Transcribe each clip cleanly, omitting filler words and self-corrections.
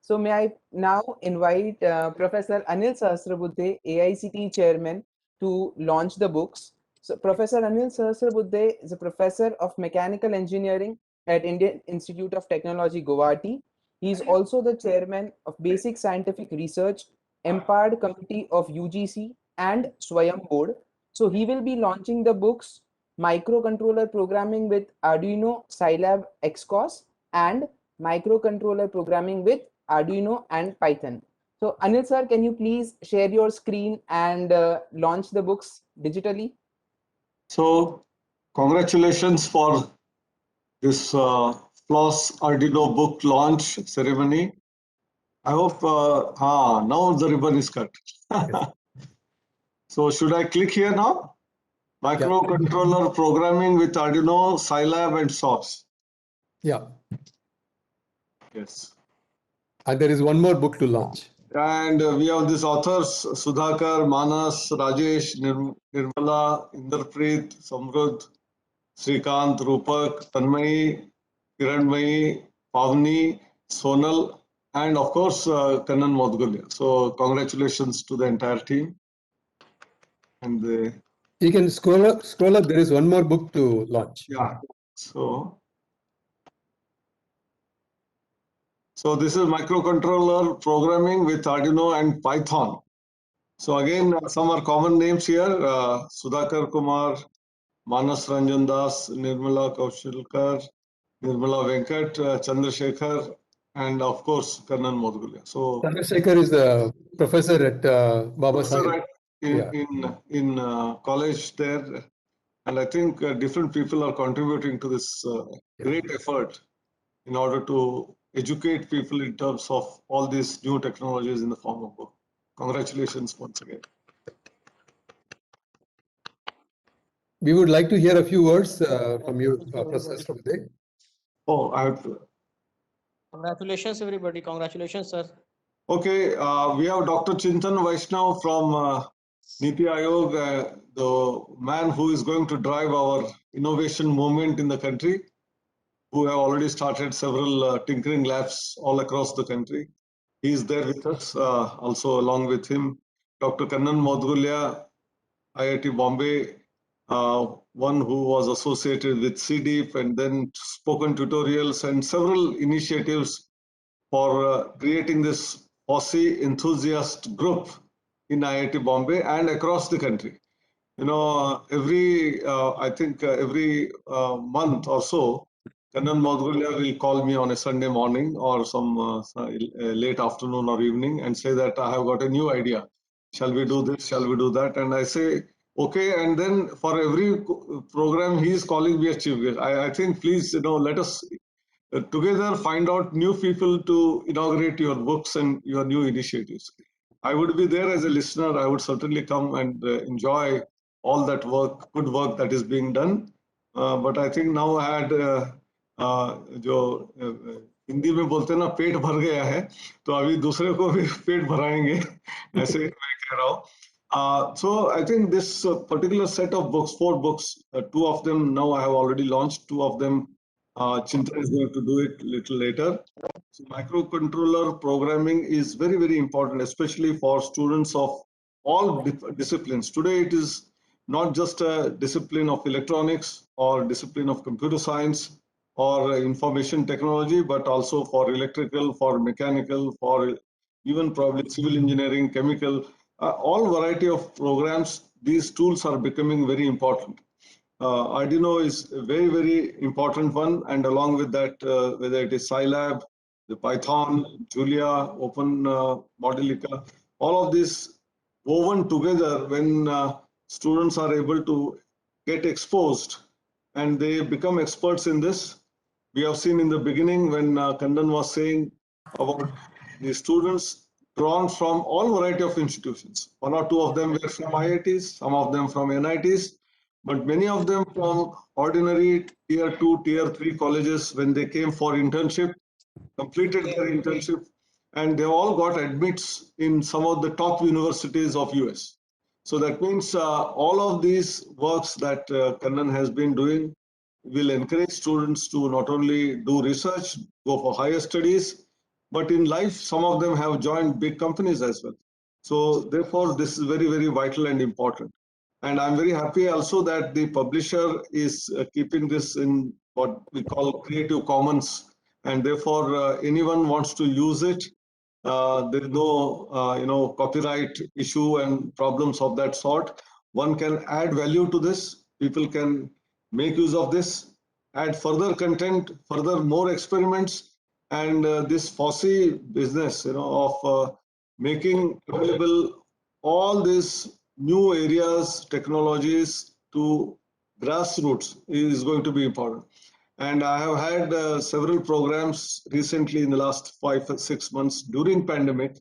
So may I now invite Professor Anil Sahasrabuddhe, AICT Chairman, to launch the books. So Professor Anil Sahasrabuddhe is a professor of mechanical engineering at Indian Institute of Technology, Guwahati. He is also the chairman of Basic Scientific Research, Empowered Committee of UGC and Swayam Board. So he will be launching the books Microcontroller Programming with Arduino Scilab XCOS and Microcontroller Programming with Arduino and Python. So Anil sir, can you please share your screen and launch the books digitally? So congratulations for this FLOSS Arduino book launch ceremony. I hope now the ribbon is cut. So should I click here now? Microcontroller programming with Arduino, Scilab and SOS. Yeah. Yes. And there is one more book to launch. And we have these authors, Sudhakar, Manas, Rajesh, Nirmala, Inderpreet, Samrudh, Srikant, Rupak, Tanmay, Kiranmay, Pavni, Sonal, and of course, Kannan Modgulia. So congratulations to the entire team. And you can scroll up. There is one more book to launch. Yeah. So this is microcontroller programming with Arduino and Python. So again, some are common names here: Sudhakar Kumar, Manas Ranjan Das, Nirmala Kaushilkar, Nirmala Venkat, Chandrasekhar, and of course Kannan Modgulia. So Chandrasekhar is the professor at Baba Sahib. In college there, and I think different people are contributing to this great effort in order to educate people in terms of all these new technologies in the form of book. Congratulations once again. We would like to hear a few words from you, Professor Sahasrabuddhe. Oh, I have to. Congratulations, everybody. Congratulations, sir. Okay, we have Dr. Chintan Vaishnav from Niti Aayog, the man who is going to drive our innovation movement in the country, who have already started several tinkering labs all across the country. He is there with us, also along with him, Dr. Kannan Modgulia, IIT Bombay, one who was associated with CDEEP and then spoken tutorials and several initiatives for creating this FOSSEE enthusiast group in IIT Bombay and across the country. You know, I think every month or so, Kannan Modgulia will call me on a Sunday morning or some late afternoon or evening and say that I have got a new idea. Shall we do this? Shall we do that? And I say, okay. And then for every program, he is calling me a chief guest. I think, please, let us together find out new people to inaugurate your books and your new initiatives. I would be there as a listener. I would certainly come and enjoy all that work, good work that is being done. But I think now I had जो हिंदी में बोलते हैं ना पेट भर गया है तो अभी दूसरे को भी पेट भराएंगे ऐसे मैं कह रहा हूँ. So I think this particular set of books, 4 books, 2 of them now I have already launched, 2 of them Chintan is going to do it a little later. So microcontroller programming is very, very important, especially for students of all disciplines. Today, it is not just a discipline of electronics or discipline of computer science or information technology, but also for electrical, for mechanical, for even probably civil engineering, chemical, all variety of programs. These tools are becoming very important. Arduino is a very, very important one, and along with that, whether it is Scilab, the Python, Julia, Open Modelica, all of these woven together when students are able to get exposed and they become experts in this. We have seen in the beginning when Kandan was saying about the students drawn from all variety of institutions. 1 or 2 of them were from IITs, some of them from NITs, but many of them from ordinary tier 2, tier 3 colleges when they came for internship, completed their internship, and they all got admits in some of the top universities of US. So that means all of these works that Kannan has been doing will encourage students to not only do research, go for higher studies, but in life, some of them have joined big companies as well. So therefore, this is very, very vital and important. And I'm very happy also that the publisher is keeping this in what we call Creative Commons, and therefore anyone wants to use it. There is no copyright issue and problems of that sort. One can add value to this. People can make use of this, add further content, further more experiments, and this FOSSEE business, of making available all these new areas, technologies to grassroots is going to be important. And I have had several programs recently in the last 5 or 6 months during pandemic,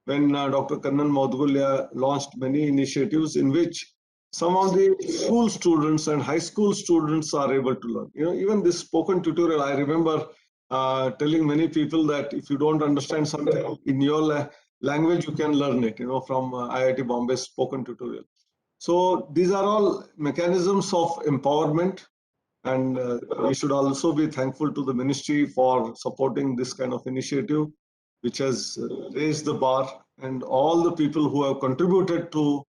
when Dr. Kannan Maudgulya launched many initiatives in which some of the school students and high school students are able to learn. Even this spoken tutorial, I remember telling many people that if you don't understand something in your language, you can learn it, from IIT Bombay's spoken tutorial. So these are all mechanisms of empowerment, and we should also be thankful to the ministry for supporting this kind of initiative, which has raised the bar, and all the people who have contributed to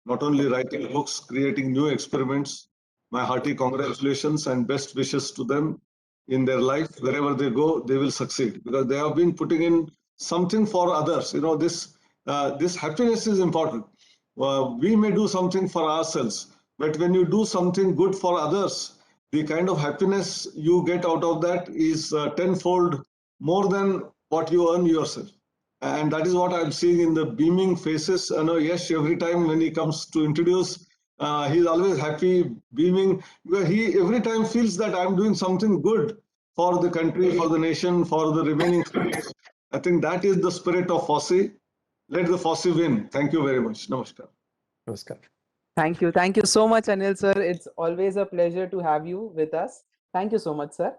not only writing books, creating new experiments. My hearty congratulations and best wishes to them in their life. Wherever they go, they will succeed because they have been putting in something for others. This happiness is important. We may do something for ourselves, but when you do something good for others, the kind of happiness you get out of that is tenfold more than what you earn yourself. And that is what I'm seeing in the beaming faces. I know Yash, every time when he comes to introduce, he's always happy, beaming, because he every time feels that I'm doing something good for the country, for the nation, for the remaining students. I think that is the spirit of FOSSEE. Let the FOSSEE win. Thank you very much. Namaskar. Namaskar. Thank you. Thank you so much, Anil sir. It's always a pleasure to have you with us. Thank you so much, sir.